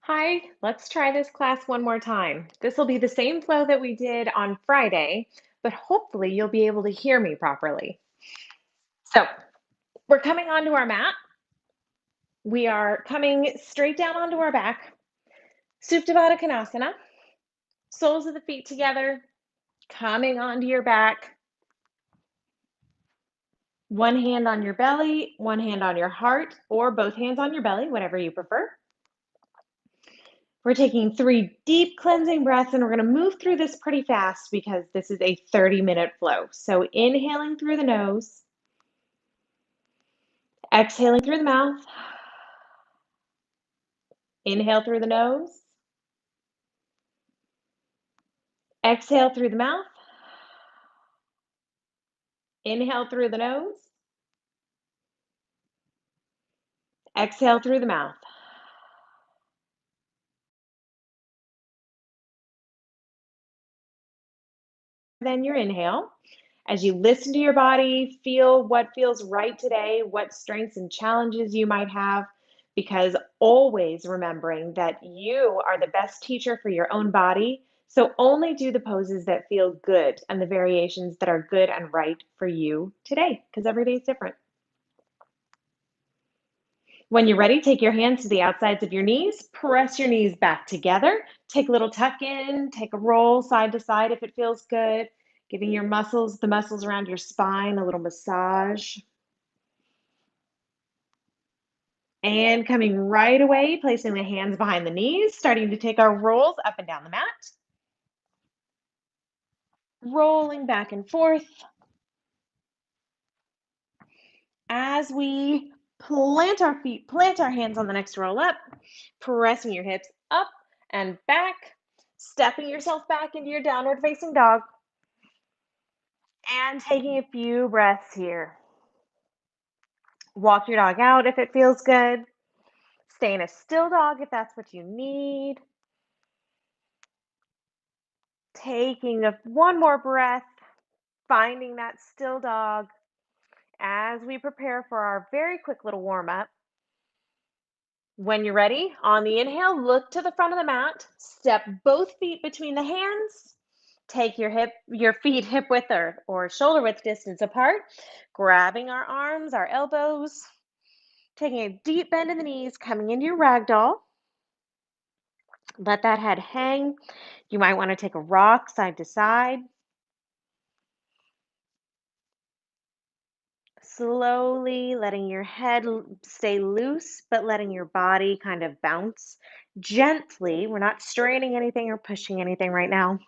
Hi, let's try this class one more time. This will be the same flow that we did on Friday, but hopefully you'll be able to hear me properly. So we're coming onto our mat. We are coming straight down onto our back. Supta Baddha Konasana. Soles of the feet together, coming onto your back. One hand on your belly, one hand on your heart, or both hands on your belly, whatever you prefer. We're taking 3 deep cleansing breaths, and we're going to move through this pretty fast because this is a 30-minute flow. So inhaling through the nose, exhaling through the mouth, inhale through the nose, exhale through the mouth, inhale through the nose, exhale through the mouth. Then your inhale. As you listen to your body, feel what feels right today, what strengths and challenges you might have, because always remembering that you are the best teacher for your own body. So only do the poses that feel good and the variations that are good and right for you today, because every day is different. When you're ready, take your hands to the outsides of your knees, press your knees back together, take a little tuck in, take a roll side to side if it feels good, giving your muscles, the muscles around your spine, a little massage. And coming right away, placing the hands behind the knees, starting to take our rolls up and down the mat, rolling back and forth as we plant our feet, plant our hands on the next roll up, pressing your hips up and back, stepping yourself back into your downward facing dog, and taking a few breaths here. Walk your dog out if it feels good. Stay in a still dog if that's what you need. Taking one more breath, finding that still dog as we prepare for our very quick little warm up. When you're ready, on the inhale, look to the front of the mat, step both feet between the hands, take your feet hip width or shoulder width distance apart, grabbing our arms, our elbows, taking a deep bend in the knees, coming into your ragdoll. Let that head hang. You might want to take a rock side to side. Slowly letting your head stay loose, but letting your body kind of bounce gently. We're not straining anything or pushing anything right now.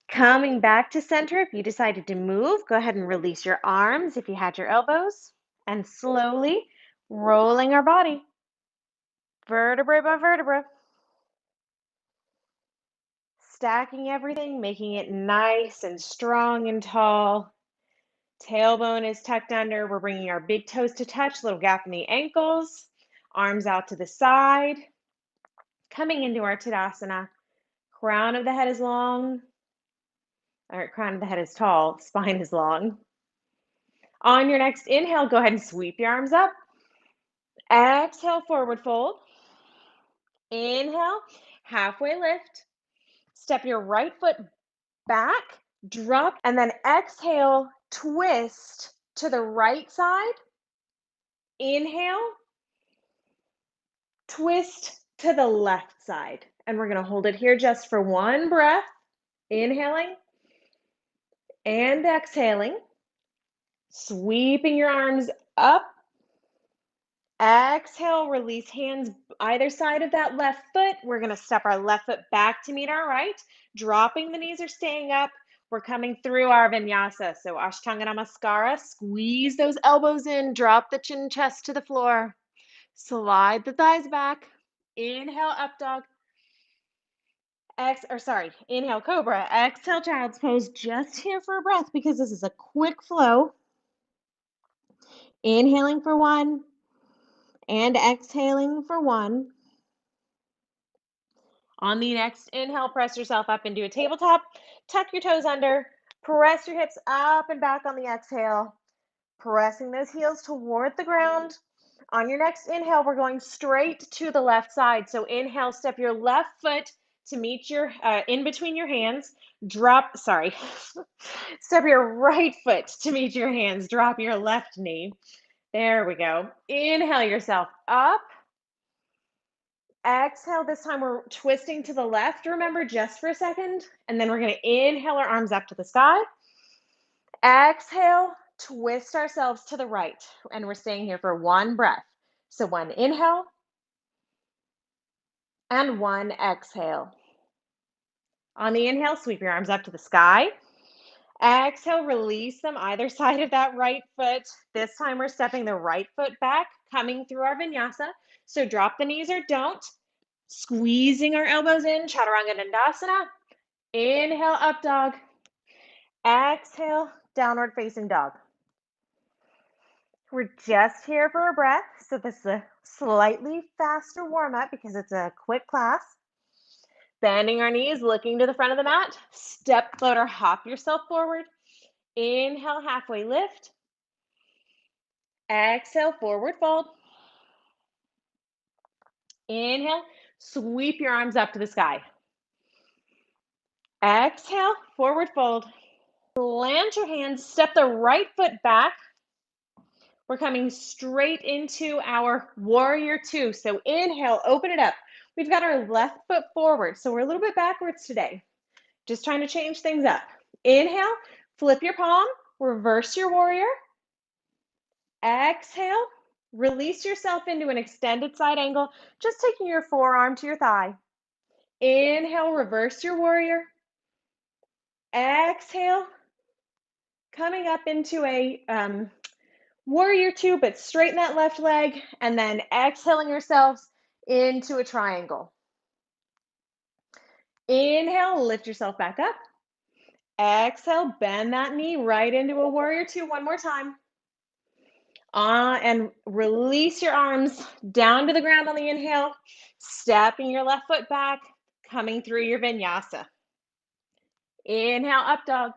Coming back to center, if you decided to move, go ahead and release your arms if you had your elbows, and slowly rolling our body, vertebra by vertebra, stacking everything, making it nice and strong and tall. Tailbone is tucked under. We're bringing our big toes to touch, little gap in the ankles, arms out to the side. Coming into our Tadasana. Crown of the head is long, or crown of the head is tall, spine is long. On your next inhale, go ahead and sweep your arms up. Exhale, forward fold. Inhale, halfway lift. Step your right foot back, drop, and then exhale, twist to the right side. Inhale, twist to the left side. And we're going to hold it here just for one breath. Inhaling and exhaling. Sweeping your arms up. Exhale, release hands either side of that left foot. We're going to step our left foot back to meet our right. Dropping the knees or staying up. We're coming through our vinyasa. So Ashtanga Namaskara. Squeeze those elbows in. Drop the chin chest to the floor. Slide the thighs back. Inhale, up dog. Inhale, cobra. Exhale, child's pose. Just here for a breath because this is a quick flow. Inhaling for one and exhaling for one. On the next inhale, press yourself up into a tabletop. Tuck your toes under. Press your hips up and back on the exhale. Pressing those heels toward the ground. On your next inhale, we're going straight to the left side. So inhale, step your left foot to meet your, in between your hands. Step your right foot to meet your hands. Drop your left knee. There we go. Inhale yourself up. Exhale. This time we're twisting to the left, remember, just for a second. And then we're going to inhale our arms up to the sky. Exhale, twist ourselves to the right. And we're staying here for one breath. So one inhale and one exhale. On the inhale, sweep your arms up to the sky. Exhale, release them either side of that right foot. This time we're stepping the right foot back, coming through our vinyasa. So drop the knees or don't. Squeezing our elbows in, chaturanga dandasana. Inhale, up dog. Exhale, downward facing dog. We're just here for a breath. So this is a slightly faster warm up because it's a quick class. Bending our knees, looking to the front of the mat. Step, float, or hop yourself forward. Inhale, halfway lift. Exhale, forward fold. Inhale, sweep your arms up to the sky. Exhale, forward fold. Plant your hands, step the right foot back. We're coming straight into our warrior two. So inhale, open it up. We've got our left foot forward. So we're a little bit backwards today. Just trying to change things up. Inhale, flip your palm, reverse your warrior. Exhale, release yourself into an extended side angle, just taking your forearm to your thigh. Inhale, reverse your warrior. Exhale, coming up into a warrior two, but straighten that left leg, and then exhaling yourselves into a triangle. Inhale, lift yourself back up. Exhale, bend that knee right into a warrior two one more time. And release your arms down to the ground on the inhale, stepping your left foot back, coming through your vinyasa. Inhale, up dog.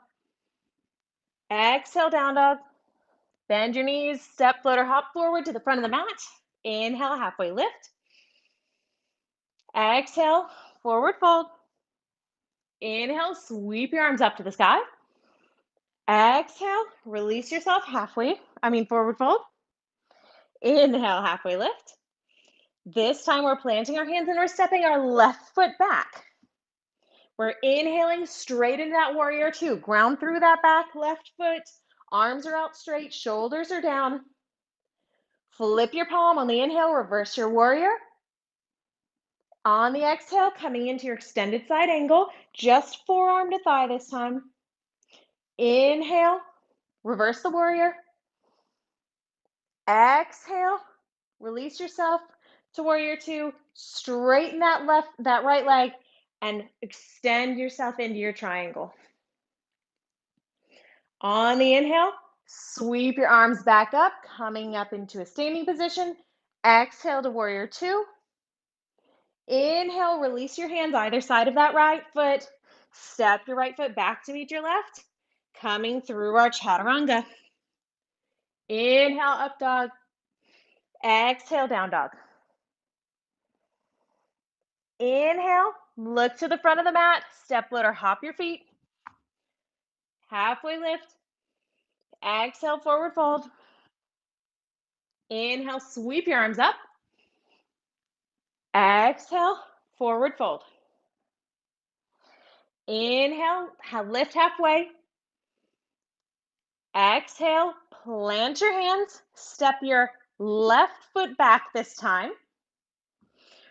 Exhale, down dog. Bend your knees, step, float, or hop forward to the front of the mat. Inhale, halfway lift. Exhale, forward fold. Inhale, sweep your arms up to the sky. Exhale, release yourself forward fold. Inhale, halfway lift. This time we're planting our hands and we're stepping our left foot back. We're inhaling straight into that warrior two. Ground through that back left foot. Arms are out straight, shoulders are down. Flip your palm on the inhale, reverse your warrior. On the exhale, coming into your extended side angle, just forearm to thigh this time. Inhale, reverse the warrior. Exhale, release yourself to warrior two. Straighten that right leg and extend yourself into your triangle. On the inhale, sweep your arms back up, coming up into a standing position. Exhale to warrior two. Inhale, release your hands either side of that right foot. Step your right foot back to meet your left. Coming through our chaturanga. Inhale, up dog. Exhale, down dog. Inhale, look to the front of the mat. Step, float, or hop your feet. Halfway lift. Exhale, forward fold. Inhale, sweep your arms up. Exhale, forward fold. Inhale, lift halfway. Exhale, plant your hands. Step your left foot back this time.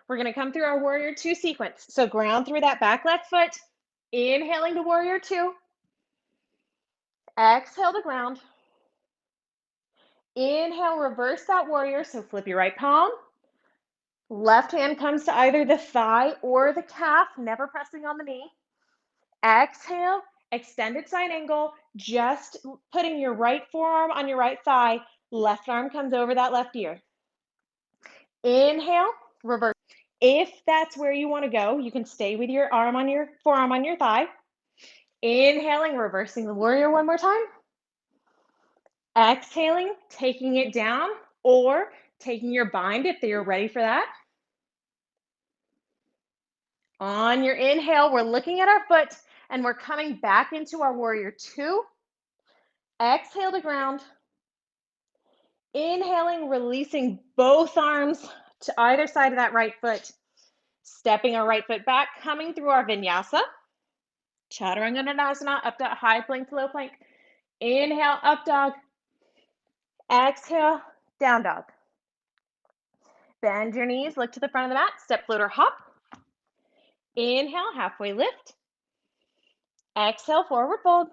We're going to come through our warrior two sequence. So ground through that back left foot. Inhaling to warrior two. Exhale to ground. Inhale, reverse that warrior. So flip your right palm. Left hand comes to either the thigh or the calf, never pressing on the knee. Exhale, extended side angle, just putting your right forearm on your right thigh. Left arm comes over that left ear. Inhale, reverse. If that's where you want to go, you can stay with your forearm on your thigh. Inhaling, reversing the warrior one more time. Exhaling, taking it down, or Taking your bind if you're ready for that. On your inhale, we're looking at our foot and we're coming back into our warrior two. Exhale to ground. Inhaling, releasing both arms to either side of that right foot. Stepping our right foot back, coming through our vinyasa. Chaturanga Dandasana, up dog, high plank to low plank. Inhale, up dog. Exhale, down dog. Bend your knees, look to the front of the mat, step, float, or hop. Inhale, halfway lift. Exhale, forward fold.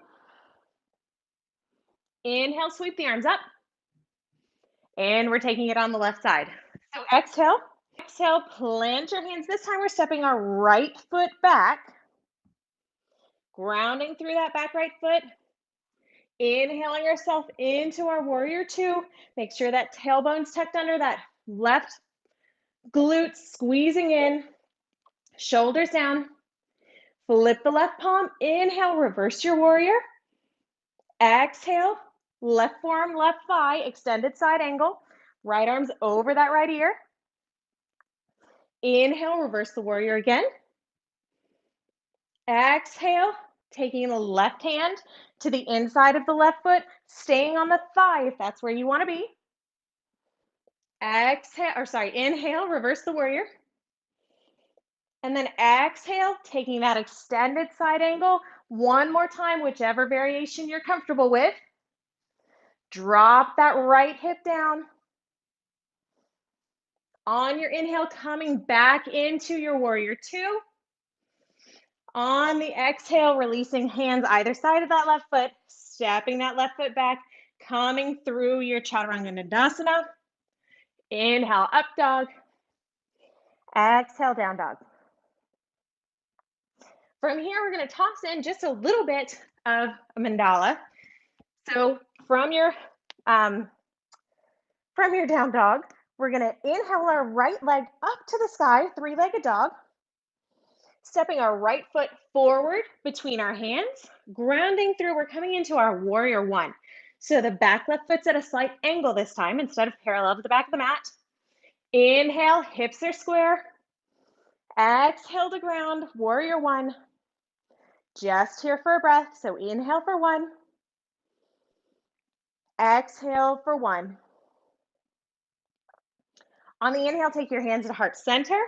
Inhale, sweep the arms up. And we're taking it on the left side. So exhale, exhale, plant your hands. This time we're stepping our right foot back, grounding through that back right foot. Inhaling yourself into our warrior two. Make sure that tailbone's tucked under, that left glute squeezing in, shoulders down. Flip the left palm. Inhale, reverse your warrior. Exhale, left forearm, left thigh, extended side angle. Right arm's over that right ear. Inhale, reverse the warrior again. Exhale, taking the left hand to the inside of the left foot, staying on the thigh if that's where you want to be. Inhale, reverse the warrior. And then exhale, taking that extended side angle. One more time, whichever variation you're comfortable with. Drop that right hip down. On your inhale, coming back into your warrior two. On the exhale, releasing hands either side of that left foot, stepping that left foot back, coming through your Chaturanga Dandasana. Inhale, up dog. Exhale, down dog. From here, we're going to toss in just a little bit of a mandala. So from your down dog, we're going to inhale our right leg up to the sky, three-legged dog. Stepping our right foot forward between our hands, grounding through, we're coming into our warrior one. So the back left foot's at a slight angle this time instead of parallel to the back of the mat. Inhale, hips are square. Exhale to ground, warrior one. Just here for a breath, so inhale for one. Exhale for one. On the inhale, take your hands to heart center.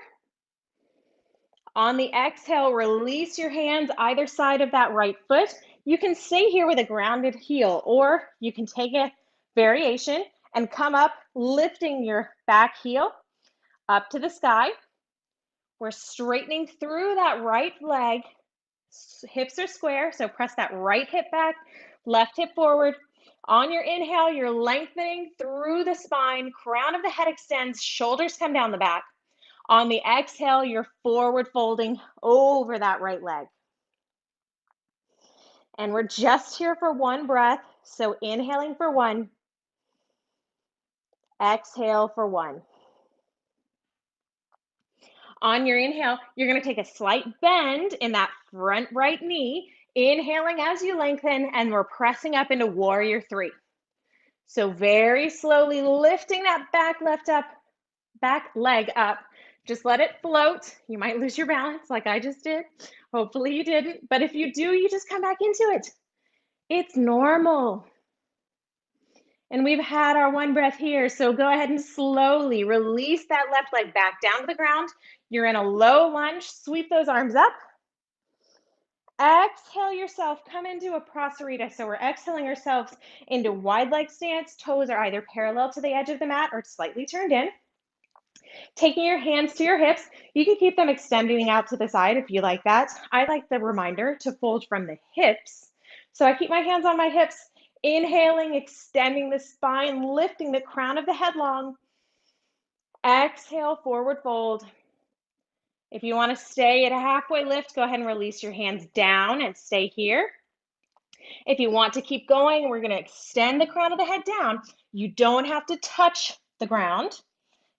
On the exhale, release your hands either side of that right foot. You can stay here with a grounded heel, or you can take a variation and come up, lifting your back heel up to the sky. We're straightening through that right leg. Hips are square, so press that right hip back, left hip forward. On your inhale, you're lengthening through the spine, crown of the head extends, shoulders come down the back. On the exhale, you're forward folding over that right leg. And we're just here for one breath. So inhaling for one, exhale for one. On your inhale, you're going to take a slight bend in that front right knee, inhaling as you lengthen, and we're pressing up into warrior three. So very slowly lifting that back leg up. Just let it float. You might lose your balance like I just did. Hopefully you didn't. But if you do, you just come back into it. It's normal. And we've had our one breath here. So go ahead and slowly release that left leg back down to the ground. You're in a low lunge. Sweep those arms up. Exhale yourself. Come into a prasarita. So we're exhaling ourselves into wide leg stance. Toes are either parallel to the edge of the mat or slightly turned in. Taking your hands to your hips, you can keep them extending out to the side if you like that. I like the reminder to fold from the hips. So I keep my hands on my hips, inhaling, extending the spine, lifting the crown of the head long. Exhale, forward fold. If you want to stay at a halfway lift, go ahead and release your hands down and stay here. If you want to keep going, we're going to extend the crown of the head down. You don't have to touch the ground.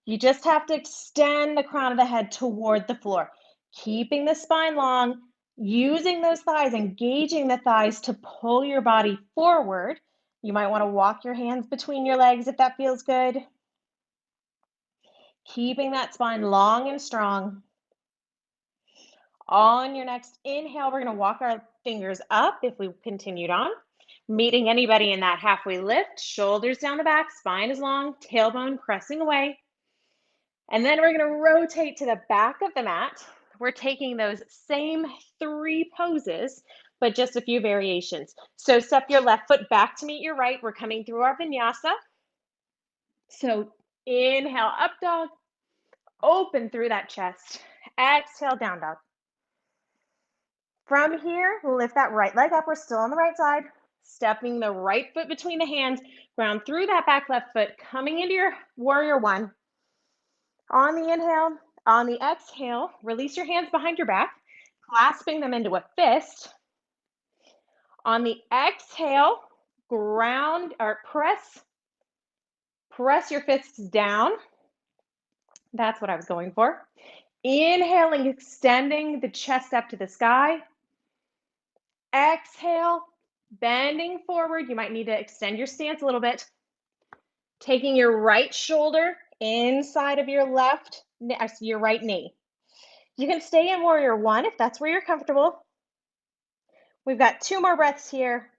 You just have to extend the crown of the head toward the floor, keeping the spine long, using those thighs, engaging the thighs to pull your body forward. You might want to walk your hands between your legs if that feels good. Keeping that spine long and strong. On your next inhale, we're going to walk our fingers up if we continued on. Meeting anybody in that halfway lift, shoulders down the back, spine is long, tailbone pressing away. And then we're going to rotate to the back of the mat. We're taking those same 3 poses, but just a few variations. So step your left foot back to meet your right. We're coming through our vinyasa. So inhale, up dog. Open through that chest. Exhale, down dog. From here, lift that right leg up. We're still on the right side. Stepping the right foot between the hands. Ground through that back left foot. Coming into your warrior one. On the inhale, on the exhale, release your hands behind your back, clasping them into a fist. On the exhale, ground or press your fists down. That's what I was going for. Inhaling, extending the chest up to the sky. Exhale, bending forward. You might need to extend your stance a little bit. Taking your right shoulder inside of your right knee. You can stay in warrior one if that's where you're comfortable. We've got 2 more breaths here.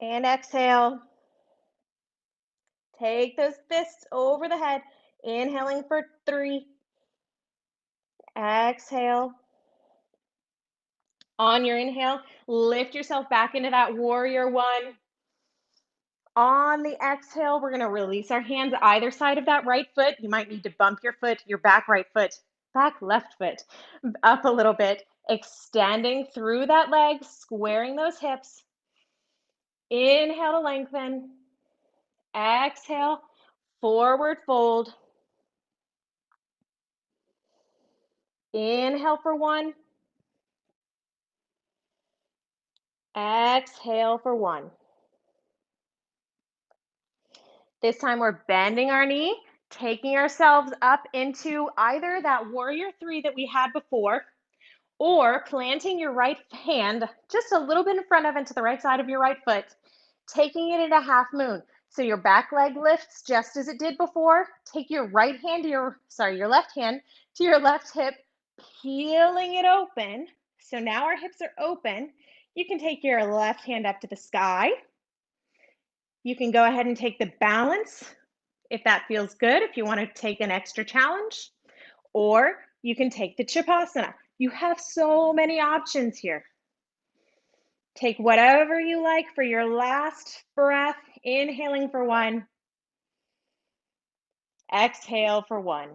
And exhale. Take those fists over the head. Inhaling for 3. Exhale. On your inhale, lift yourself back into that warrior one. On the exhale, we're going to release our hands either side of that right foot. You might need to bump your foot, your back right foot, back left foot up a little bit, extending through that leg, squaring those hips. Inhale to lengthen. Exhale, forward fold. Inhale for 1. Exhale for 1. This time we're bending our knee, taking ourselves up into either that warrior 3 that we had before, or planting your right hand just a little bit in front of and to the right side of your right foot, taking it into half moon. So your back leg lifts just as it did before. Take your left hand to your left hip, peeling it open. So now our hips are open. You can take your left hand up to the sky. You can go ahead and take the balance if that feels good, if you want to take an extra challenge, or you can take the Chipasana. You have so many options here. Take whatever you like for your last breath, inhaling for 1, exhale for 1.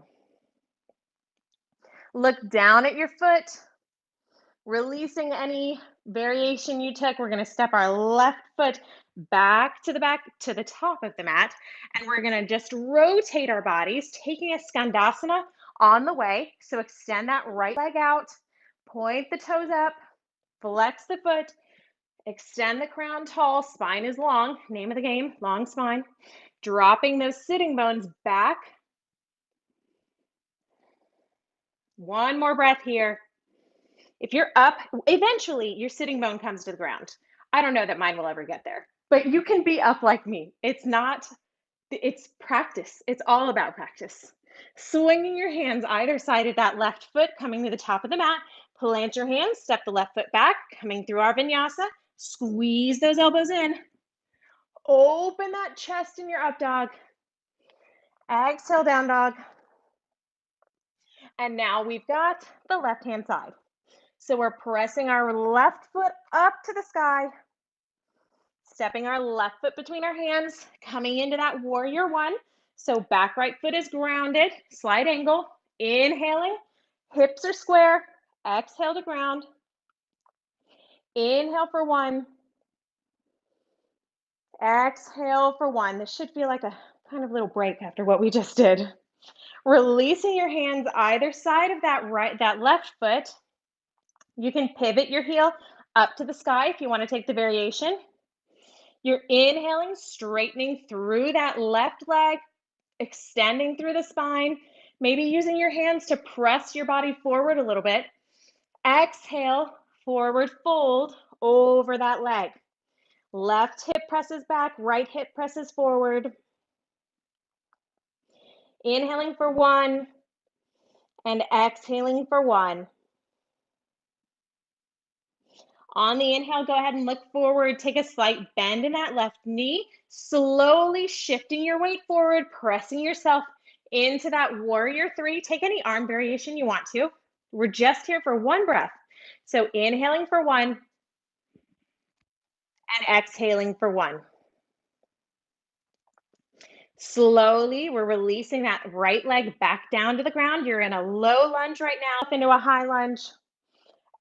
Look down at your foot, releasing any variation you took. We're going to step our left foot back to the top of the mat, and we're going to just rotate our bodies, taking a Skandasana on the way. So extend that right leg out, point the toes up, flex the foot, extend the crown tall, spine is long, name of the game, long spine. Dropping those sitting bones back. 1 more breath here. If you're up, eventually your sitting bone comes to the ground. I don't know that mine will ever get there, but you can be up like me. It's practice. It's all about practice. Swinging your hands either side of that left foot, coming to the top of the mat. Plant your hands, step the left foot back, coming through our vinyasa. Squeeze those elbows in. Open that chest in your up dog. Exhale, down dog. And now we've got the left-hand side. So we're pressing our left foot up to the sky, stepping our left foot between our hands, coming into that warrior one. So back right foot is grounded, slight angle, inhaling, hips are square, exhale to ground. Inhale for 1, exhale for 1. This should feel like a kind of little break after what we just did. Releasing your hands either side of that left foot. You can pivot your heel up to the sky if you want to take the variation. You're inhaling, straightening through that left leg, extending through the spine, maybe using your hands to press your body forward a little bit. Exhale, forward fold over that leg. Left hip presses back, right hip presses forward. Inhaling for 1 and exhaling for 1. On the inhale, go ahead and look forward. Take a slight bend in that left knee, slowly shifting your weight forward, pressing yourself into that warrior 3. Take any arm variation you want to. We're just here for 1 breath. So inhaling for 1 and exhaling for 1. Slowly, we're releasing that right leg back down to the ground. You're in a low lunge right now, up into a high lunge.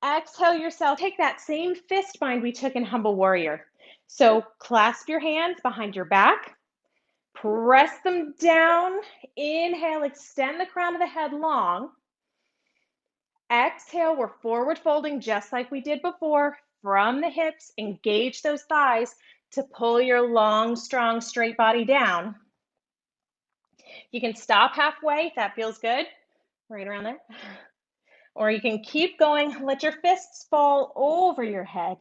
Exhale yourself. Take that same fist bind we took in Humble Warrior. So clasp your hands behind your back, press them down. Inhale, extend the crown of the head long. Exhale, we're forward folding just like we did before. From the hips, engage those thighs to pull your long, strong, straight body down. You can stop halfway if that feels good, right around there. Or you can keep going. Let your fists fall over your head.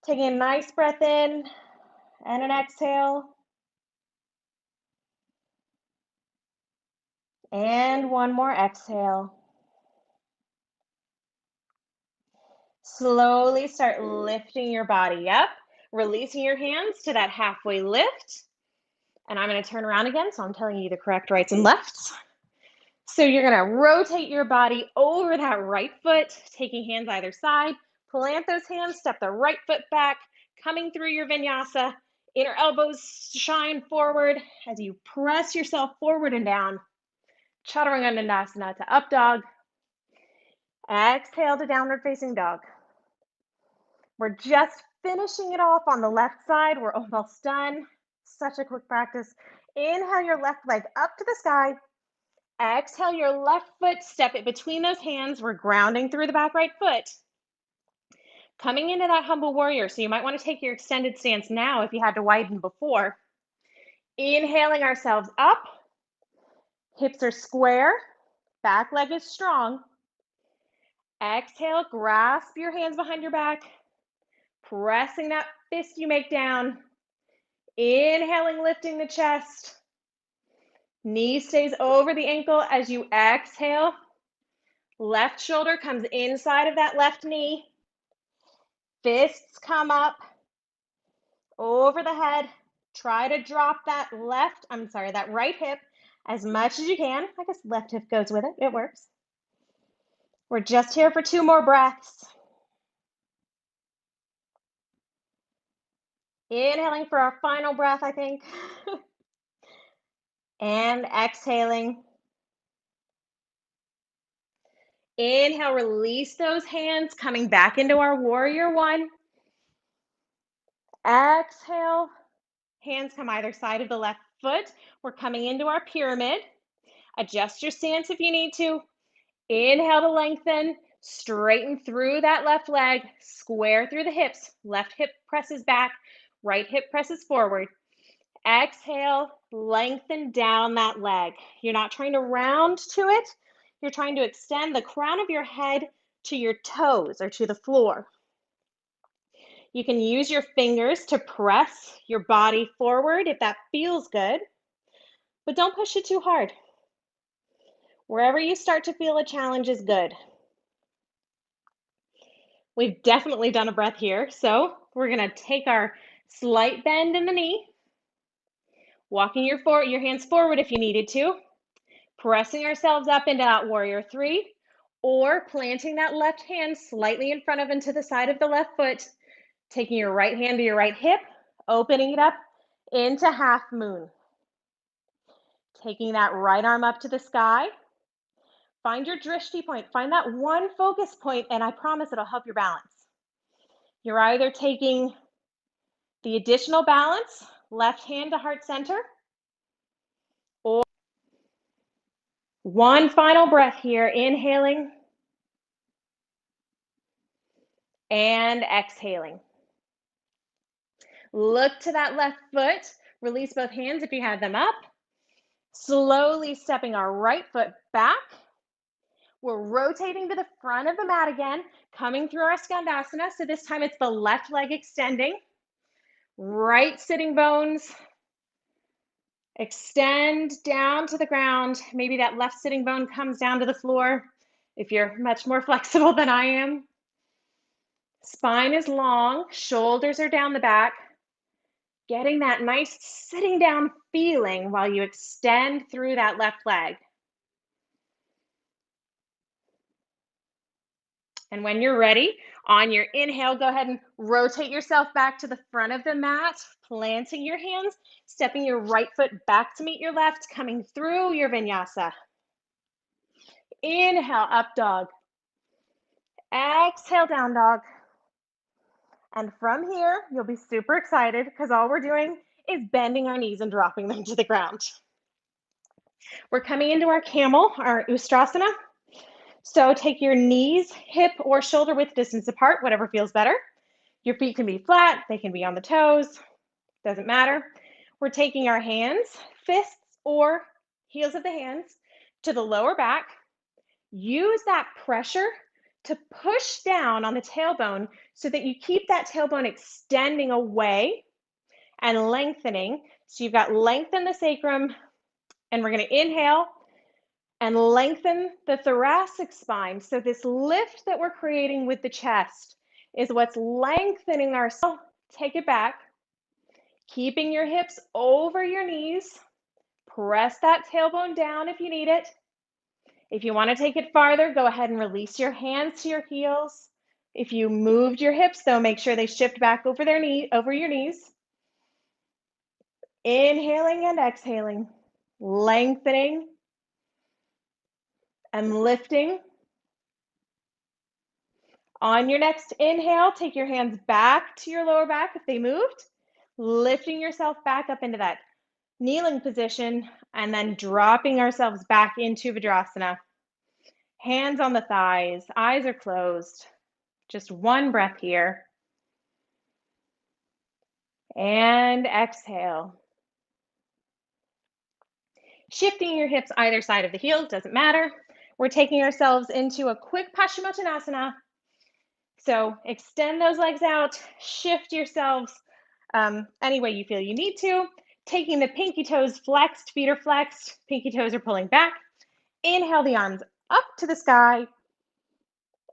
Taking a nice breath in and an exhale. And one more exhale. Slowly start lifting your body up, releasing your hands to that halfway lift. And I'm going to turn around again, so I'm telling you the correct rights and lefts. So you're going to rotate your body over that right foot, taking hands either side. Plant those hands, step the right foot back, coming through your vinyasa. Inner elbows shine forward as you press yourself forward and down. Chaturanga Dandasana to up dog. Exhale to downward facing dog. We're just finishing it off on the left side. We're almost done. Such a quick practice. Inhale your left leg up to the sky. Exhale your left foot, step it between those hands. We're grounding through the back right foot. Coming into that humble warrior. So you might want to take your extended stance now if you had to widen before. Inhaling ourselves up. Hips are square. Back leg is strong. Exhale, grasp your hands behind your back. Pressing that fist you make down. Inhaling, lifting the chest. Knee stays over the ankle as you exhale. Left shoulder comes inside of that left knee. Fists come up over the head. Try to drop that that right hip as much as you can. I guess left hip goes with it. It works. We're just here for 2 more breaths. Inhaling for our final breath, I think. And exhaling. Inhale, release those hands, coming back into our warrior 1. Exhale, hands come either side of the left foot. We're coming into our pyramid. Adjust your stance if you need to. Inhale to lengthen, straighten through that left leg, square through the hips. Left hip presses back, right hip presses forward. Exhale, lengthen down that leg. You're not trying to round to it. You're trying to extend the crown of your head to your toes or to the floor. You can use your fingers to press your body forward if that feels good, but don't push it too hard. Wherever you start to feel a challenge is good. We've definitely done a breath here, so we're going to take our slight bend in the knee, walking your hands forward if you needed to, pressing ourselves up into that warrior 3, or planting that left hand slightly in front of and to the side of the left foot, taking your right hand to your right hip, opening it up into half moon. Taking that right arm up to the sky. Find your drishti point. Find that one focus point, and I promise it'll help your balance. You're either taking the additional balance, left hand to heart center, or one final breath here, inhaling and exhaling. Look to that left foot. Release both hands if you have them up. Slowly stepping our right foot back. We're rotating to the front of the mat again, coming through our skandasana. So this time it's the left leg extending. Right sitting bones Extend down to the ground. Maybe that left sitting bone comes down to the floor if you're much more flexible than I am. Spine is long, shoulders are down the back. Getting that nice sitting down feeling while you extend through that left leg. And when you're ready, on your inhale, go ahead and rotate yourself back to the front of the mat, planting your hands, stepping your right foot back to meet your left, coming through your vinyasa. Inhale, up dog. Exhale, down dog. And from here, you'll be super excited because all we're doing is bending our knees and dropping them to the ground. We're coming into our camel, our Ustrasana. So take your knees, hip or shoulder width distance apart, whatever feels better. Your feet can be flat, they can be on the toes, doesn't matter. We're taking our hands, fists or heels of the hands to the lower back. Use that pressure to push down on the tailbone so that you keep that tailbone extending away and lengthening. So you've got length in the sacrum, and we're going to inhale and lengthen the thoracic spine. So this lift that we're creating with the chest is what's lengthening our soul. Take it back, keeping your hips over your knees. Press that tailbone down if you need it. If you want to take it farther, go ahead and release your hands to your heels. If you moved your hips, though, make sure they shift back over your knees. Inhaling and exhaling, lengthening and lifting. On your next inhale, take your hands back to your lower back if they moved, lifting yourself back up into that kneeling position, and then dropping ourselves back into Vajrasana. Hands on the thighs, eyes are closed. Just one breath here. And exhale. Shifting your hips either side of the heels, doesn't matter. We're taking ourselves into a quick Paschimottanasana. So extend those legs out, shift yourselves any way you feel you need to. Taking the pinky toes flexed, feet are flexed, pinky toes are pulling back. Inhale the arms up to the sky.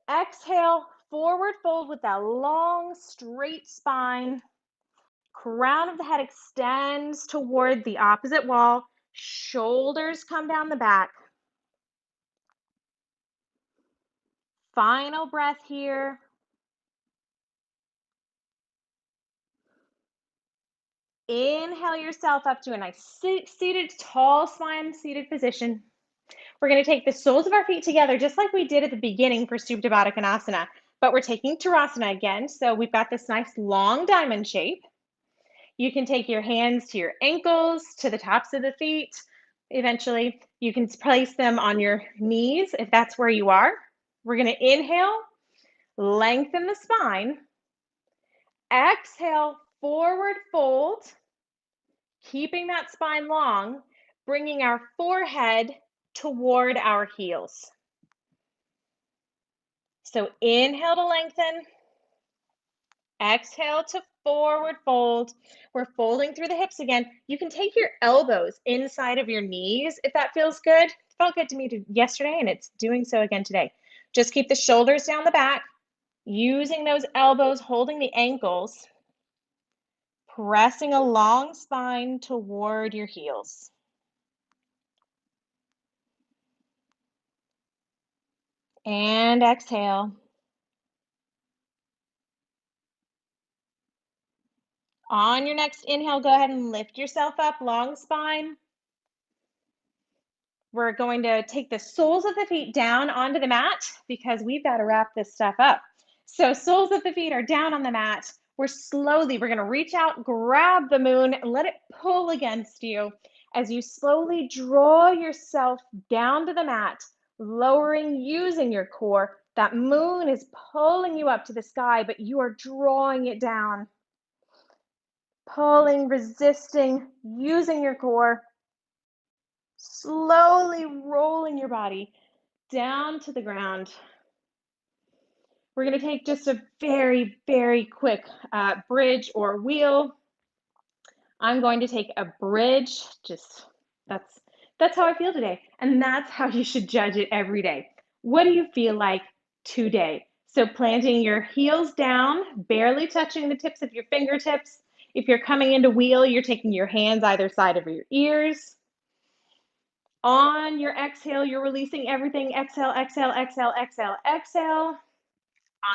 Exhale, forward fold with that long, straight spine. Crown of the head extends toward the opposite wall. Shoulders come down the back. Final breath here. Inhale yourself up to a nice seated, tall spine, seated position. We're going to take the soles of our feet together, just like we did at the beginning for Supta Baddha Konasana, but we're taking Tadasana again. So we've got this nice long diamond shape. You can take your hands to your ankles, to the tops of the feet. Eventually, you can place them on your knees if that's where you are. We're going to inhale, lengthen the spine. Exhale, forward fold, keeping that spine long, bringing our forehead toward our heels. So inhale to lengthen, exhale to forward fold. We're folding through the hips again. You can take your elbows inside of your knees if that feels good. It felt good to me yesterday, and it's doing so again today. Just keep the shoulders down the back, using those elbows, holding the ankles, pressing a long spine toward your heels. And exhale. On your next inhale, go ahead and lift yourself up, long spine. We're going to take the soles of the feet down onto the mat because we've got to wrap this stuff up. So soles of the feet are down on the mat. We're going to reach out, grab the moon, and let it pull against you as you slowly draw yourself down to the mat, lowering, using your core. That moon is pulling you up to the sky, but you are drawing it down. Pulling, resisting, using your core. Slowly rolling your body down to the ground. We're going to take just a very, very quick bridge or wheel. I'm going to take a bridge. Just that's that's how I feel today. And that's how you should judge it every day. What do you feel like today? So planting your heels down, barely touching the tips of your fingertips. If you're coming into wheel, you're taking your hands either side of your ears. On your exhale, you're releasing everything. Exhale, exhale, exhale, exhale, exhale.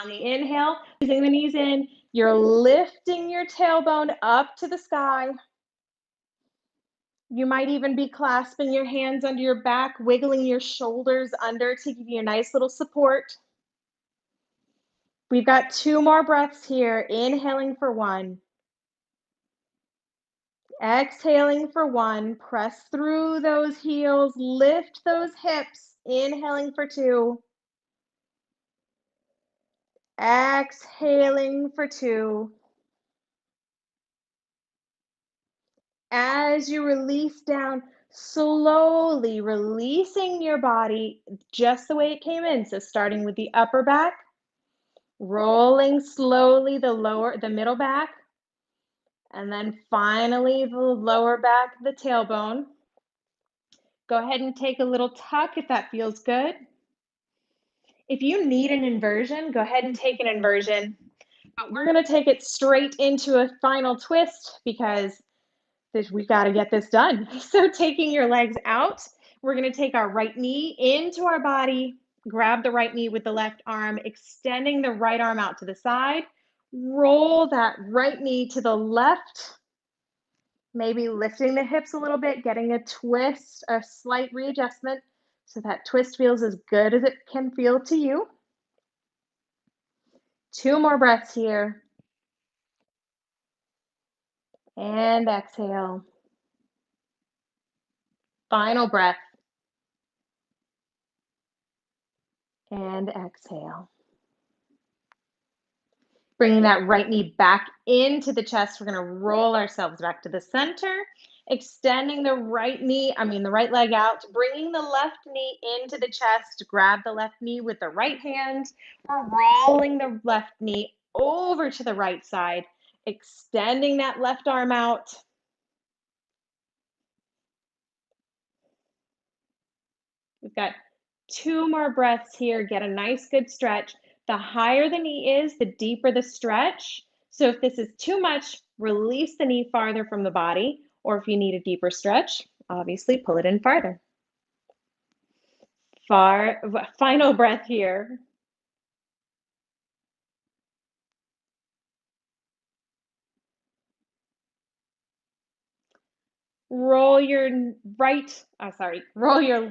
On the inhale, using the knees in, you're lifting your tailbone up to the sky. You might even be clasping your hands under your back, wiggling your shoulders under to give you a nice little support. We've got 2 more breaths here. Inhaling for 1. Exhaling for 1. Press through those heels, lift those hips. Inhaling for 2. Exhaling for 2. As you release down, slowly releasing your body just the way it came in. So starting with the upper back, rolling slowly the middle back, and then finally the lower back, the tailbone. Go ahead and take a little tuck if that feels good. If you need an inversion, go ahead and take an inversion. But we're going to take it straight into a final twist because we've got to get this done. So taking your legs out, we're going to take our right knee into our body, grab the right knee with the left arm, extending the right arm out to the side, roll that right knee to the left, maybe lifting the hips a little bit, getting a twist, a slight readjustment so that twist feels as good as it can feel to you. 2 more breaths here. And exhale. Final breath. And exhale. Bringing that right knee back into the chest. We're going to roll ourselves back to the center, extending the the right leg out, bringing the left knee into the chest. Grab the left knee with the right hand. We're rolling the left knee over to the right side, extending that left arm out. We've got 2 more breaths here. Get a nice good stretch. The higher the knee is, the deeper the stretch. So if this is too much, release the knee farther from the body, or if you need a deeper stretch, obviously pull it in farther. Final breath here. Roll your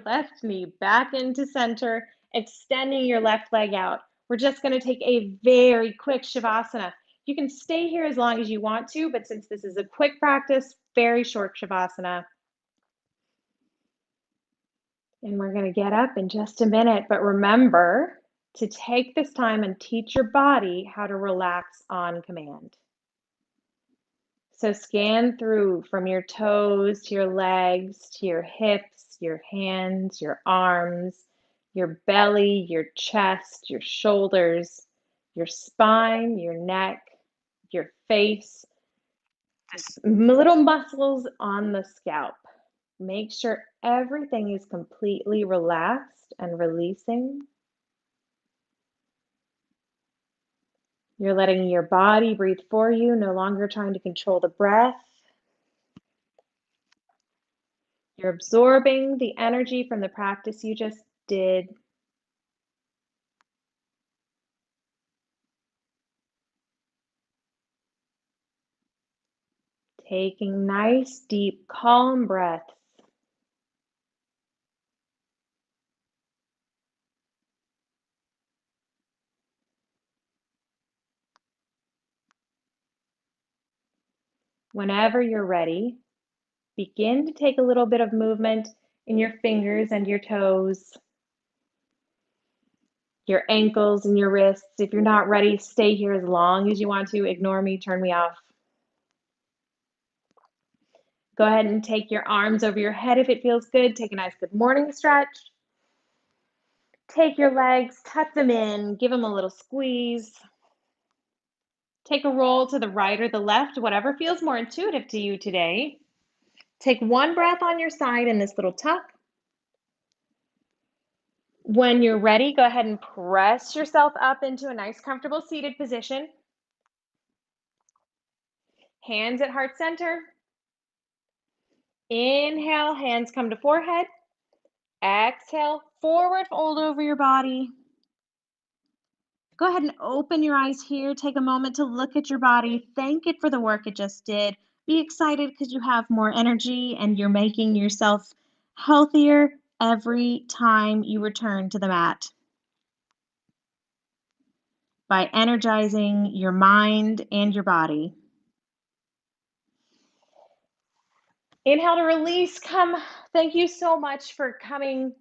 left knee back into center, extending your left leg out. We're just going to take a very quick Shavasana. You can stay here as long as you want to, but since this is a quick practice, very short Shavasana. And we're going to get up in just a minute, but remember to take this time and teach your body how to relax on command. So scan through from your toes to your legs, to your hips, your hands, your arms, your belly, your chest, your shoulders, your spine, your neck, your face, little muscles on the scalp. Make sure everything is completely relaxed and releasing. You're letting your body breathe for you, no longer trying to control the breath. You're absorbing the energy from the practice you just did. Taking nice, deep, calm breaths. Whenever you're ready, begin to take a little bit of movement in your fingers and your toes, your ankles and your wrists. If you're not ready, stay here as long as you want to. Ignore me, turn me off. Go ahead and take your arms over your head if it feels good. Take a nice good morning stretch. Take your legs, tuck them in, give them a little squeeze. Take a roll to the right or the left, whatever feels more intuitive to you today. Take one breath on your side in this little tuck. When you're ready, go ahead and press yourself up into a nice, comfortable seated position. Hands at heart center. Inhale, hands come to forehead. Exhale, forward fold over your body. Go ahead and open your eyes here. Take a moment to look at your body. Thank it for the work it just did. Be excited because you have more energy and you're making yourself healthier every time you return to the mat by energizing your mind and your body. Inhale to release. Come. Thank you so much for coming.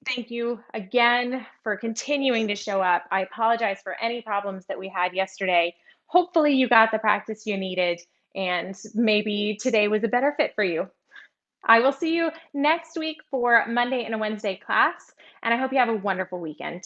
Thank you again for continuing to show up. I apologize for any problems that we had yesterday. Hopefully, you got the practice you needed, and maybe today was a better fit for you. I will see you next week for Monday and a Wednesday class, and I hope you have a wonderful weekend.